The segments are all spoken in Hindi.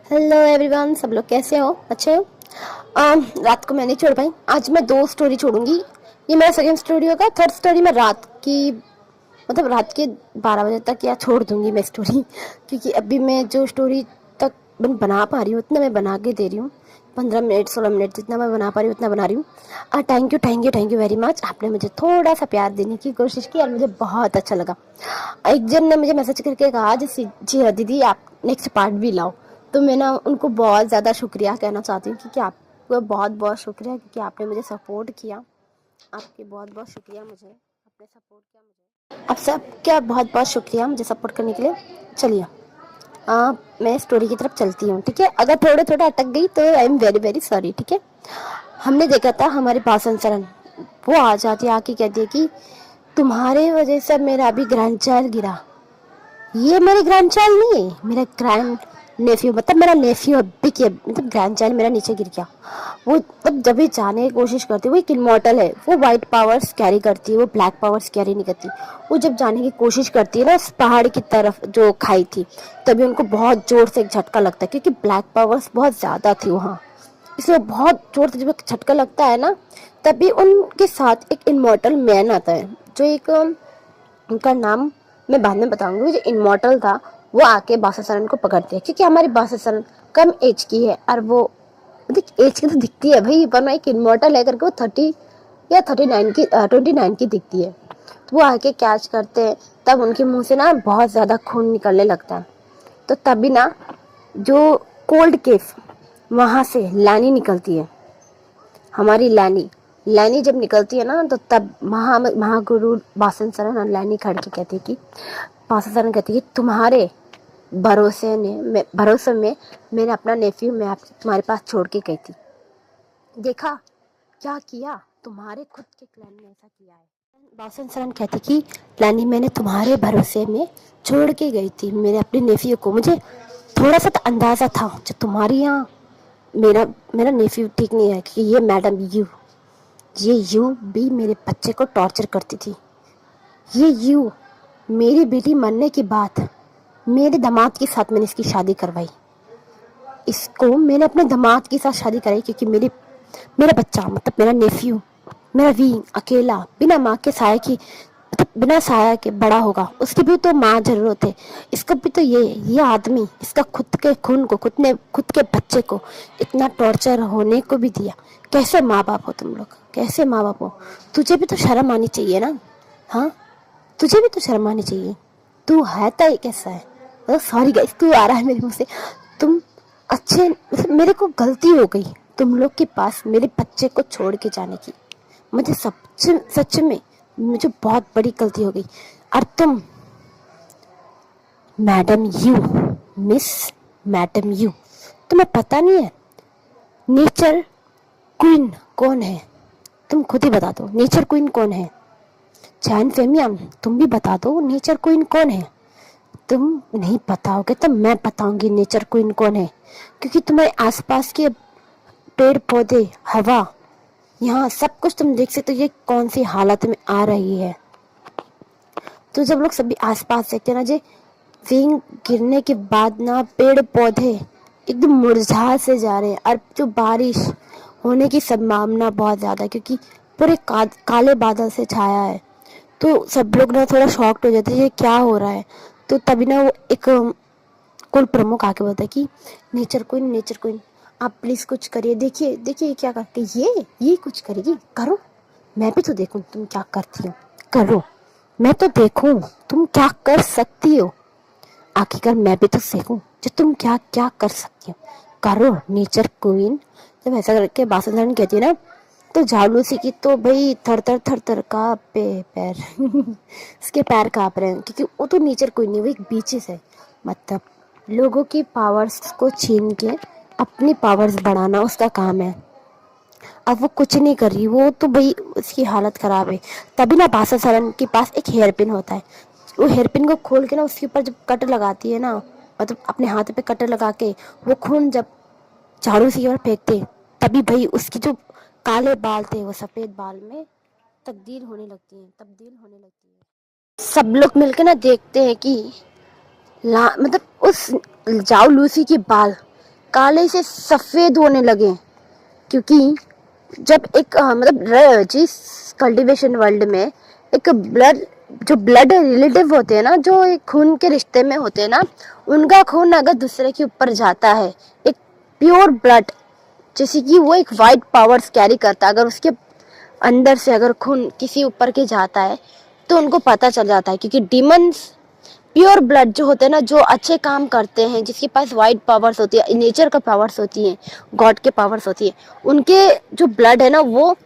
हेलो एवरीवन, सब लोग कैसे हो? अच्छे हो? रात को मैं नहीं छोड़ पाई। आज मैं 2 स्टोरी छोड़ूंगी। ये मेरा सेकंड स्टोरी होगा। थर्ड स्टोरी मैं रात की मतलब रात के 12 बजे तक या छोड़ दूंगी मैं स्टोरी क्योंकि अभी मैं जो स्टोरी तक बना पा रही हूँ उतना मैं बना के दे रही हूँ। 15 मिनट 16 मिनट जितना मैं बना पा रही हूँ उतना बना रही हूँ। Thank you very much. आपने मुझे थोड़ा सा प्यार देने की कोशिश की और मुझे बहुत अच्छा लगा। एक जन ने मुझे मैसेज करके कहा जी हाँ दीदी, आप नेक्स्ट पार्ट भी लाओ। तो मैं ना उनको बहुत ज़्यादा शुक्रिया कहना चाहती हूँ क्योंकि आपको बहुत बहुत शुक्रिया क्योंकि आपने मुझे सपोर्ट किया। आपके बहुत बहुत शुक्रिया, मुझे आपने सपोर्ट किया। मुझे आप सबका बहुत बहुत शुक्रिया मुझे सपोर्ट करने के लिए। चलिए मैं स्टोरी की तरफ चलती हूँ, ठीक है? अगर थोड़े थोड़े अटक गई तो I am very very sorry, ठीक है? हमने देखा था हमारे भाषण सरन, वो आ जाती आके कहती है कि तुम्हारे वजह से मेरा अभी ग्रैंड चाइल्ड गिरा। ये मेरे ग्रैंड चाइल्ड नहीं है, मेरा ग्रैंड नेफ्यू, मतलब मेरा नेफ्यू अभी के मतलब ग्रैंड चाइल्ड मेरा नीचे गिर गया। वो तब जब भी जाने की कोशिश करती है, वो एक इमॉर्टल है, वो वाइट पावर्स कैरी करती है, वो ब्लैक पावर्स कैरी नहीं करती। वो जब जाने की कोशिश करती है ना उस पहाड़ की तरफ जो खाई थी, तभी उनको बहुत जोर से एक झटका लगता है क्योंकि ब्लैक पावर्स बहुत ज़्यादा थी वहाँ। इसलिए बहुत जोर से जब एक झटका लगता है ना, तभी उनके साथ एक इमॉर्टल मैन आता है जो एक उनका नाम मैं बाद में बताऊंगी। वो जो इमॉर्टल था वो आके बासासरन को पकड़ते हैं क्योंकि हमारी बासासरन कम एज की है और वो देख एज की तो दिखती है भाई, वरना एक इमॉर्टल है करके वो 30 या 39 की 29 की दिखती है। तो वो आके कैच करते हैं, तब उनके मुंह से ना बहुत ज़्यादा खून निकलने लगता है। तो तभी ना जो कोल्ड केव वहाँ से लैनी निकलती है, हमारी लैनी। लैनी जब निकलती है ना तो तब महागुरु बासन सरन और लैनी खड़ के कहती है कि बासन सरन कहती है कि तुम्हारे भरोसे में मैंने अपना नेफ्यू मैं तुम्हारे पास छोड़ के गई थी। देखा क्या किया, तुम्हारे खुद के क्लैन ने ऐसा किया है। बासन सरन कहती कि लैनी, मैंने तुम्हारे भरोसे में छोड़ के गई थी मेरे अपने नेफ्यू को। मुझे थोड़ा सा तो अंदाज़ा था जो तुम्हारी यहाँ मेरा मेरा नेफ्यू ठीक नहीं है कि ये मैडम यू भी मेरे बच्चे को टॉर्चर करती थी। ये यू मेरी बेटी मरने के बाद मेरे दामाद के साथ मैंने इसकी शादी करवाई। इसको मैंने अपने दामाद के साथ शादी कराई क्योंकि मेरा बच्चा मतलब मेरा नेफ्यू, मेरा वी अकेला बिना माँ के साया की मतलब बिना साया के बड़ा होगा। उसकी भी तो माँ जरूरत है। इसका भी तो ये आदमी इसका खुद के खून को खुद के बच्चे को इतना टॉर्चर होने को भी दिया। कैसे माँ बाप हो तुम लोग, कैसे माँ बाप हो? तुझे भी तो शर्म आनी चाहिए ना। हाँ, तुझे भी तो शर्म आनी चाहिए। तू है तो ये कैसा है? सॉरी गाइस, तू आ रहा है मेरे मुंह से। तुम अच्छे मतलब मेरे को गलती हो गई तुम लोग के पास मेरे बच्चे को छोड़ के जाने की। मुझे सच में मुझे बहुत बड़ी गलती हो गई। और तुम madam you, miss madam you, तुम्हें पता नहीं है नेचर क्वीन कौन है? तुम खुद ही बता दो नेचर क्वीन कौन है। चैन फेमियम, तुम भी बता दो नेचर क्वीन कौन है। तुम नहीं बताओगे तो मैं बताऊंगी नेचर क्वीन कौन है, क्योंकि तुम्हारे आसपास के पेड़ पौधे हवा यहाँ सब कुछ तुम देख सकते हो ये कौन सी हालत में आ रही है। तो जब लोग सभी आसपास देखते हैं ना जी, विंग गिरने के बाद ना पेड़ पौधे एकदम मुरझा से जा रहे हैं और जो बारिश होने की संभावना बहुत ज़्यादा है क्योंकि पूरे काले बादल से छाया है। तो सब लोग ना थोड़ा शॉक्ड हो जाते हैं ये क्या हो रहा है। तो तभी ना वो एक कुल प्रमुख आके बोलता है कि नेचर क्वीन आप प्लीज कुछ करिए। देखिए देखिए क्या करके ये कुछ करेगी, करो। मैं भी तो देखूं तुम क्या करती हो, करो। मैं तो देखूं तुम क्या कर सकती हो। आखिरकार मैं भी तो सीखूं जो तुम क्या क्या कर सकती हो, करो नेचर क्वीन। जब ऐसा करके बासुंदरन कहती है ना तो झालूसी की तो भाई थर थर कांपे पैर उसके पैर कांप रहे हैं क्योंकि वो तो नेचर क्वीन नहीं, वो एक बीचेस है। मतलब लोगों की पावर्स को छीन के अपनी पावर्स बढ़ाना उसका काम है। अब वो कुछ नहीं कर रही, वो तो भाई उसकी हालत खराब है। तभी ना बासा सरन के पास एक हेयर पिन होता है। वो हेयर पिन को खोल के ना उसके ऊपर जब कट लगाती है ना, मतलब अपने हाथ पे कटर लगा के वो खून जब झाड़ू से ओर फेंकते, तभी भाई उसकी जो काले बाल थे वो सफेद बाल में तब्दील होने लगती है। सब लोग मिलकर ना देखते हैं कि मतलब उस जाओ लूसी के बाल काले से सफेद होने लगे, क्योंकि जब एक मतलब जिस कल्टीवेशन वर्ल्ड में एक ब्लड रिलेटिव होते हैं ना, जो एक खून के रिश्ते में होते हैं ना, उनका खून अगर दूसरे के ऊपर जाता है, एक प्योर ब्लड, जैसे कि वो एक वाइट पावर्स कैरी करता है, अगर उसके अंदर से अगर खून किसी ऊपर के जाता है तो उनको पता चल जाता है, क्योंकि डीमंस प्योर ब्लड जो होते हैं ना, जो अच्छे काम करते हैं, जिसके पास वाइट पावर्स होती है, नेचर का पावर्स होती है, गॉड के पावर्स होती है, उनके जो ब्लड है ना वो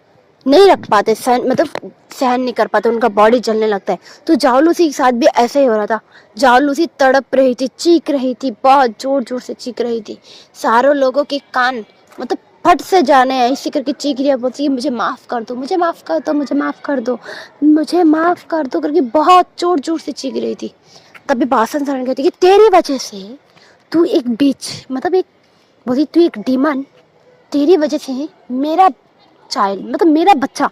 नहीं रख पाते, सहन नहीं कर पाते, उनका बॉडी जलने लगता है। तो जाओ लूसी के साथ भी ऐसा ही हो रहा था। जाओ लूसी तड़प रही थी, चीख रही थी, बहुत जोर जोर से चीख रही थी। सारों लोगों के कान फट से जाने हैं, इसी करके चीख रही है, बोलती है मुझे माफ़ कर दो, मुझे माफ़ कर दो, मुझे माफ़ कर दो, मुझे माफ़ कर दो करके बहुत जोर जोर से चीख रही थी। तभी बासन शरण कहती कि तेरी वजह से तू एक बीच एक बोली तू एक डीमन, तेरी वजह से मेरा चाइल्ड मेरा बच्चा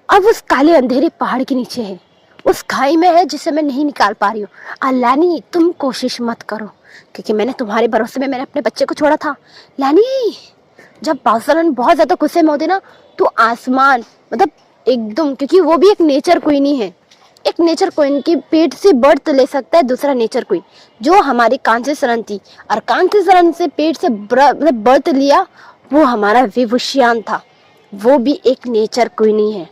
अब उस काले अंधेरे पहाड़ के नीचे है, उस खाई में है जिसे मैं नहीं निकाल पा रही हूँ। लानी तुम कोशिश मत करो, क्योंकि मैंने तुम्हारे भरोसे में मैंने अपने बच्चे को छोड़ा था। लानी, जब बासन बहुत ज्यादा गुस्से में होते ना, तो आसमान एकदम, क्योंकि वो भी एक नेचर क्वीन ही है, एक नेचर क्वीन की पेट से बर्थ ले सकता है दूसरा नेचर क्वीन, जो हमारी कांसी सरन थी, और कांसी सरन से पेट से बर्थ लिया वो हमारा विभूषियान था, वो भी एक नेचर क्वीन ही है।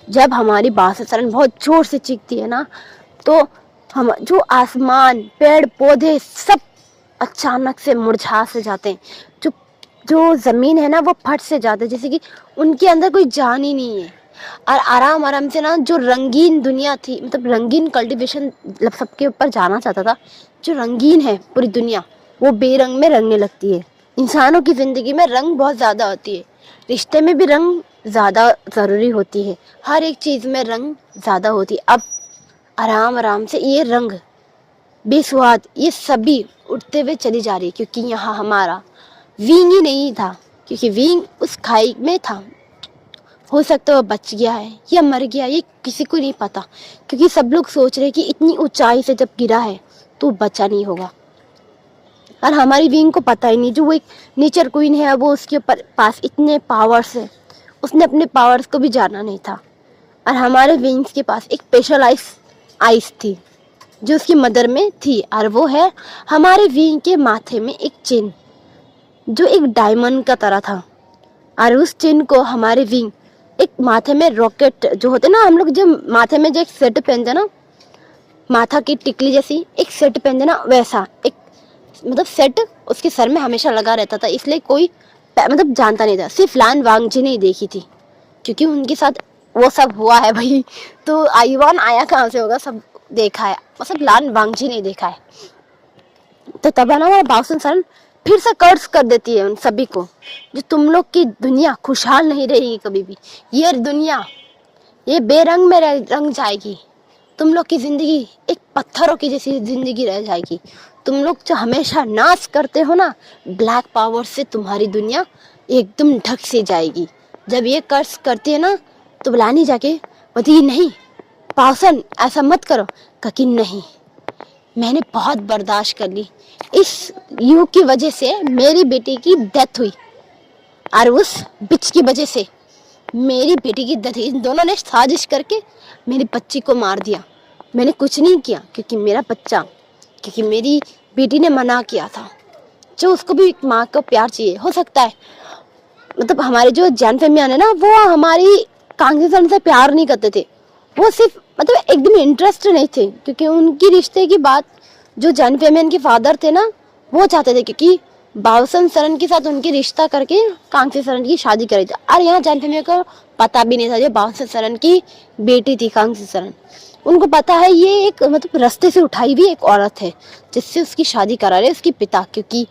जब हमारी बासन सरन बहुत जोर से चीखती है ना, तो हम जो आसमान, पेड़ पौधे सब अचानक से मुरझा से जाते हैं, जो जमीन है ना वो फट से जाते हैं, जैसे कि उनके अंदर कोई जान ही नहीं है। और आराम आराम से ना जो रंगीन दुनिया थी, रंगीन कल्टीवेशन सबके ऊपर जाना चाहता था, जो रंगीन है पूरी दुनिया, वो बेरंग में रंगने लगती है। इंसानों की जिंदगी में रंग बहुत ज्यादा होती है, रिश्ते में भी रंग ज्यादा जरूरी होती है, हर एक चीज में रंग ज्यादा होती है। अब आराम आराम से ये रंग बेस्वाद ये सभी उठते हुए चली जा रही है, क्योंकि यहाँ हमारा विंग ही नहीं था, क्योंकि विंग उस खाई में था। हो सकता है वो बच गया है या मर गया, ये किसी को नहीं पता, क्योंकि सब लोग सोच रहे कि इतनी ऊंचाई से जब गिरा है तो बचा नहीं होगा। और हमारी विंग को पता ही नहीं, जो वो एक नेचर क्वीन है, वो उसके पास इतने पावर्स है, उसने अपने पावर्स को भी जाना नहीं था। और हमारे विंग्स के पास एक स्पेशल आइस थी जो उसकी मदर में थी, और वो है हमारे विंग के माथे में एक चिन्ह जो एक डायमंड का तरह था। और उस चिन्ह को हमारे विंग एक माथे में रॉकेट जो होते ना, हम लोग जो माथे में जो एक सेट पहनते ना, माथा की टिकली जैसी एक सेट पहनते ना, वैसा एक सेट उसके सर में हमेशा लगा रहता था, इसलिए कोई जानता नहीं था। सिर्फ लान वांगजी ने ही देखी थी, क्योंकि उनके साथ वो सब हुआ है भाई, तो आयुवान आया कहाँ से होगा, सब देखा है, लान वांगजी ने देखा है। तो तब है ना हमारा बासन सरन फिर से कर्ज कर देती है उन सभी को, जो तुम लोग की दुनिया खुशहाल नहीं रहेगी कभी भी, ये दुनिया ये बेरंग में रंग जाएगी, तुम लोग की जिंदगी एक पत्थरों की जैसी जिंदगी रह जाएगी। तुम लोग जो हमेशा नाश करते हो ना ब्लैक पावर से, तुम्हारी दुनिया एकदम ढक से जाएगी। जब ये कर्ज करती है ना, तो बुलानी जाके बोलती नहीं पासन ऐसा मत करो, कि नहीं मैंने बहुत बर्दाश्त कर ली, इस युग की वजह से मेरी बेटी की डेथ हुई, और उस बिच की वजह से मेरी बेटी की डेथ हुई। इन दोनों ने साजिश करके मेरी बच्ची को मार दिया। मैंने कुछ नहीं किया, क्योंकि मेरी बेटी ने मना किया था, जो उसको भी एक माँ का प्यार चाहिए। हो सकता है हमारे जो जैन फैमिली है ना, वो हमारी कांग्रेसन से प्यार नहीं करते थे, वो सिर्फ एकदम इंटरेस्ट नहीं थे, क्योंकि उनकी रिश्ते की बात जो जैन फैमिली के फादर थे ना, वो चाहते थे, क्योंकि बासन सरन के साथ उनकी रिश्ता करके कांसी सरन की शादी करी थी। और यहाँ जैन फैमिली को पता भी नहीं था जो बासन सरन की बेटी थी कांसी सरन। उनको पता है ये एक रास्ते से उठाई हुई एक औरत है जिससे उसकी शादी करा रहे उसके पिता, क्योंकि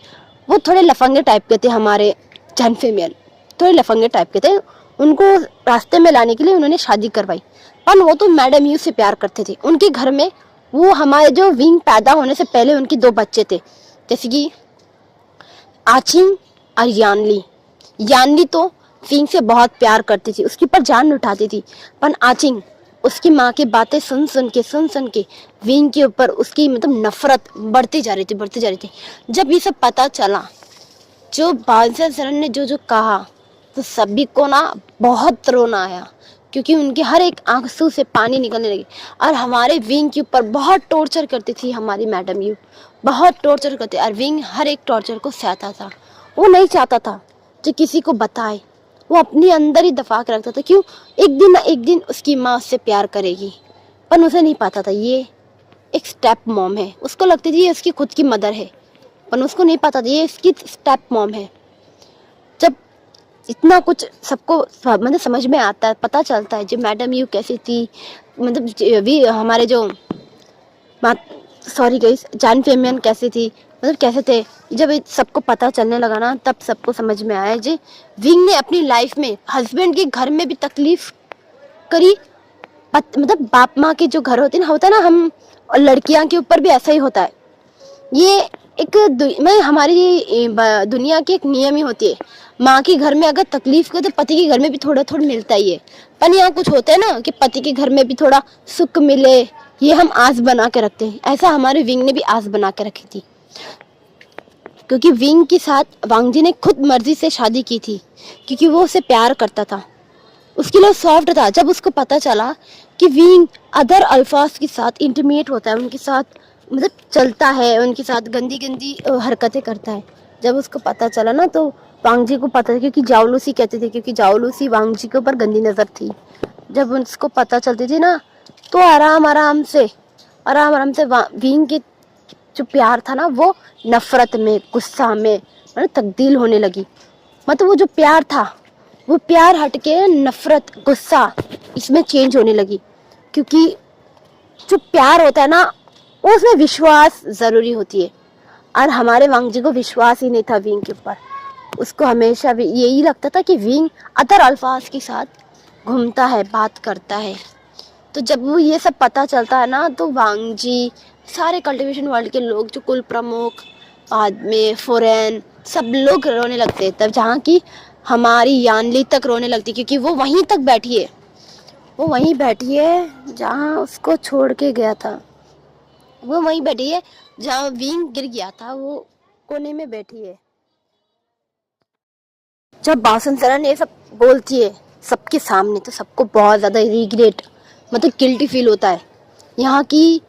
वो थोड़े लफंगे टाइप के थे, हमारे जैन फैमिली थोड़े लफंगे टाइप के थे। उनको रास्ते में लाने के लिए उन्होंने शादी करवाई, पर वो तो मैडम यू से प्यार करते थे। उनके घर में वो हमारे जो विंग पैदा होने से पहले उनके 2 बच्चे थे, जैसे कि आचिंग और यानली तो विंग से बहुत प्यार करती थी, उसके ऊपर जान उठाती थी। पर आचिंग उसकी माँ की बातें सुन सुन के विंग के ऊपर उसकी नफरत बढ़ती जा रही थी। जब ये सब पता चला जो बादशाह सरन ने जो जो कहा तो सभी को ना बहुत रोना आया, क्योंकि उनके हर एक आंसू से पानी निकलने लगी। और हमारे विंग के ऊपर बहुत टॉर्चर करती थी हमारी मैडम यू, बहुत टॉर्चर करते, और विंग हर एक टॉर्चर को सहता था। वो नहीं चाहता था जो किसी को बताए, वो अपने अंदर ही दफा के रखता था। क्यों? एक दिन ना एक दिन उसकी माँ उससे प्यार करेगी, पर उसे नहीं पता था ये एक स्टेप मॉम है। उसको लगती थी ये उसकी खुद की मदर है, पर उसको नहीं पता था ये इसकी स्टेप मॉम है। जब इतना कुछ सबको मतलब समझ में आता है, पता चलता है जो मैडम यू कैसी थी, मतलब भी हमारे जो सॉरी गाइस जान फेमियन कैसी थी, मतलब कैसे थे। जब सबको पता चलने लगा ना, तब सबको समझ में आया जी विंग ने अपनी लाइफ में हस्बैंड के घर में भी तकलीफ करी। मतलब बाप माँ के जो घर होते हैं ना, होता है ना, हम लड़कियां के ऊपर भी ऐसा ही होता है। ये एक मैं हमारी दुनिया की एक नियम ही होती है। माँ के घर में अगर तकलीफ करे तो पति के घर में भी थोड़ा थोड़ा मिलता ही है। पर यहाँ कुछ होता है ना कि पति के घर में भी थोड़ा सुख मिले, ये हम आस बना के रखते हैं। ऐसा हमारे विंग ने भी आस बना के रखी थी, क्योंकि विंग के साथ वांगजी ने खुद मर्जी से शादी की थी, क्योंकि वो उसे प्यार करता था, उसके लिए सॉफ्ट था। जब उसको पता चला कि विंग अदर अल्फाज के साथ इंटीमेट होता है, उनके साथ मतलब चलता है, उनके साथ गंदी गंदी हरकतें करता है, जब उसको पता चला ना, तो वांगजी को पता था, क्योंकि जाओलूसी कहते थे, क्योंकि जाओलूसी वांगजी के ऊपर गंदी नजर थी। जब उसको पता चलती थी ना, तो आराम आराम से विंग के जो प्यार था ना, वो नफरत में, गुस्सा में मतलब तब्दील होने लगी। मतलब वो जो प्यार था, वो प्यार हटके नफरत, गुस्सा इसमें चेंज होने लगी। क्योंकि जो प्यार होता है ना, उसमें विश्वास जरूरी होती है, और हमारे वांगजी को विश्वास ही नहीं था विंग के ऊपर। उसको हमेशा यही लगता था कि विंग अदर अल्फाज के साथ घूमता है, बात करता है। तो जब वो ये सब पता चलता है ना, तो वांगजी, सारे कल्टीवेशन वर्ल्ड के लोग, जो कुल प्रमुख आदमी, फॉरेन, सब लोग रोने लगते हैं। तब जहाँ की हमारी यानली तक रोने लगती, क्योंकि वो वहीं तक बैठी है, वो वहीं बैठी है जहाँ उसको छोड़ के गया था। वो वहीं बैठी है जहाँ विंग गिर गया था, वो कोने में बैठी है। जब बासन सरन ये सब बोलती है सबके सामने, तो सबको बहुत ज़्यादा रिग्रेट, मतलब गिल्टी फील होता है। यहाँ की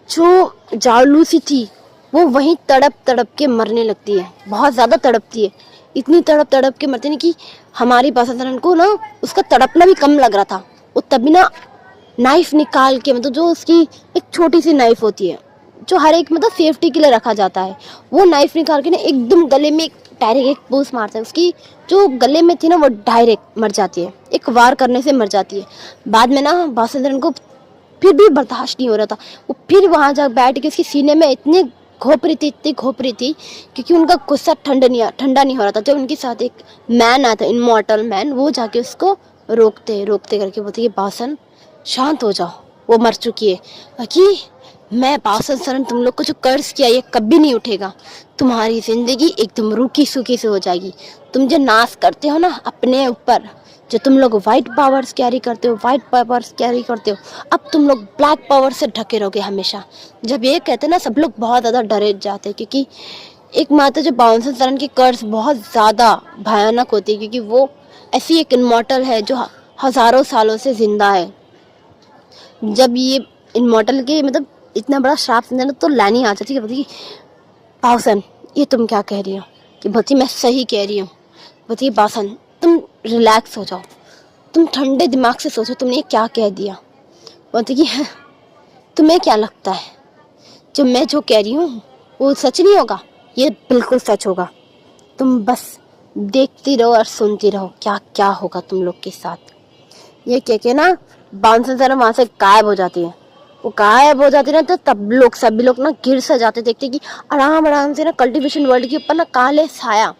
जो जालूसी थी, वो वहीं तड़प तड़प के मरने लगती है, बहुत ज़्यादा तड़पती है। इतनी तड़प तड़प के मरती है कि हमारी बासन सरन को ना उसका तड़पना भी कम लग रहा था। वो तभी ना नाइफ निकाल के, मतलब जो उसकी एक छोटी सी नाइफ होती है, जो हर एक मतलब सेफ्टी के लिए रखा जाता है, वो नाइफ निकाल के ना एकदम गले में डायरेक्ट एक पूस मारता है। उसकी जो गले में थी ना, वो डायरेक्ट मर जाती है, एक वार करने से मर जाती है। बाद में ना बासुंदरन को फिर भी बर्दाश्त नहीं हो रहा था, वो फिर वहां जा बैठ के उसके सीने में इतनी घोपरी थी, क्योंकि उनका गुस्सा ठंडा नहीं हो रहा था। जब उनके साथ एक मैन आया था, इमॉर्टल मैन, वो जाके उसको रोकते करके बोलते, ये बासन शांत हो जाओ, वो मर चुकी है। कि मैं बासन सरन तुम लोग को जो कर्ज किया, ये कभी नहीं उठेगा। तुम्हारी जिंदगी एकदम रूखी सूखी से हो जाएगी। तुम जो नाश करते हो ना अपने ऊपर, जो तुम लोग व्हाइट पावर्स कैरी करते हो, अब तुम लोग ब्लैक पावर से ढके रहोगे हमेशा। जब ये कहते ना, सब लोग बहुत ज़्यादा डरे जाते हैं, क्योंकि एक माता जो बासन सरन की कर्ज बहुत ज़्यादा भयानक होती है, क्योंकि वो ऐसी एक इमॉर्टल है जो हज़ारों सालों से जिंदा है। जब ये इमॉर्टल के मतलब इतना बड़ा श्राप सुनते ना, तो लैनी आ जाती है, बोलती बासन ये तुम क्या कह रही हो, कि बोलती मैं सही कह रही हूँ। बोलती बासन तुम रिलैक्स हो जाओ, तुम ठंडे दिमाग से सोचो तुमने ये क्या कह दिया। बोलती कि तुम्हें क्या लगता है जो मैं जो कह रही हूँ वो सच नहीं होगा? ये बिल्कुल सच होगा, तुम बस देखती रहो और सुनती रहो क्या क्या होगा तुम लोग के साथ। ये कह के ना बासन सरन वहां से गायब हो जाती है। वो गायब हो जाती ना, तो तब लोग सभी लोग ना गिर से जाते, देखते कि आराम आराम से ना कल्टीवेशन वर्ल्ड के ऊपर ना काले साया,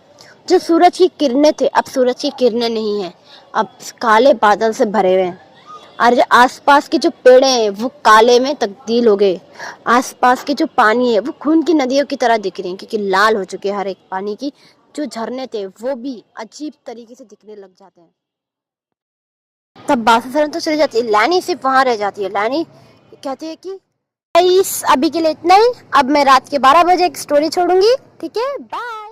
जो सूरज की किरणें थे, अब सूरज की किरणें नहीं है, अब काले बादल से भरे हुए हैं। और जो आसपास के जो पेड़ हैं वो काले में तब्दील हो गए। आसपास के जो पानी है वो खून की नदियों की तरह दिख रहे हैं, क्योंकि लाल हो चुके हैं हर एक पानी की। जो झरने थे वो भी अजीब तरीके से दिखने लग जाते हैं। तब बासन सरन तो चली जाती है, लैनी सिर्फ वहां रह जाती है। लैनी कहती है कि गाइस अभी के लिए इतना ही, अब मैं रात के 12 बजे एक स्टोरी छोड़ूंगी, ठीक है, बाय।